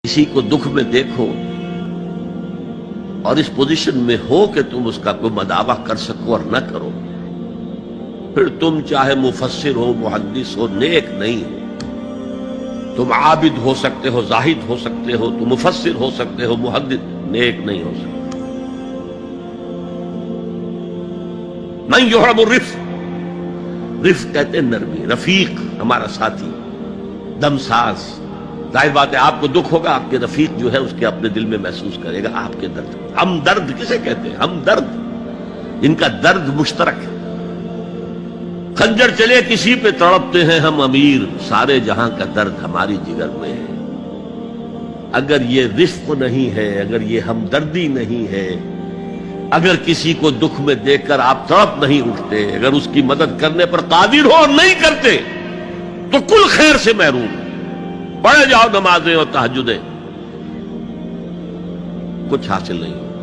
किसी को दुख में देखो और इस पोजीशन में हो कि तुम उसका कोई मदावा कर सको और न करो, फिर तुम चाहे मुफस्सिर हो, मुहद्दिस हो, नेक नहीं हो। तुम आबिद हो सकते हो, जाहिद हो सकते हो, तुम मुफस्सिर हो सकते हो, मुहद्दिस, नेक नहीं हो सकते। मन युहरमु रिफ्क, रिफ्क कहते हैं नरमी, रफीक हमारा साथी, दमसाज। जाहिर बात है आपको दुख होगा, आपके रफीक जो है उसके अपने दिल में महसूस करेगा आपके दर्द। हम दर्द किसे कहते हैं? हम दर्द, इनका दर्द मुश्तरक है। खंजर चले किसी पे तड़पते हैं हम अमीर, सारे जहां का दर्द हमारी जिगर में है। अगर ये रिफ्क नहीं है, अगर ये हमदर्दी नहीं है, अगर किसी को दुख में देखकर आप तड़प नहीं उठते, अगर उसकी मदद करने पर कादिर हो और नहीं करते, तो कुल खैर से महरूम। पढ़े जाओ नमाजें और तहज्जुदें, कुछ हासिल नहीं हो।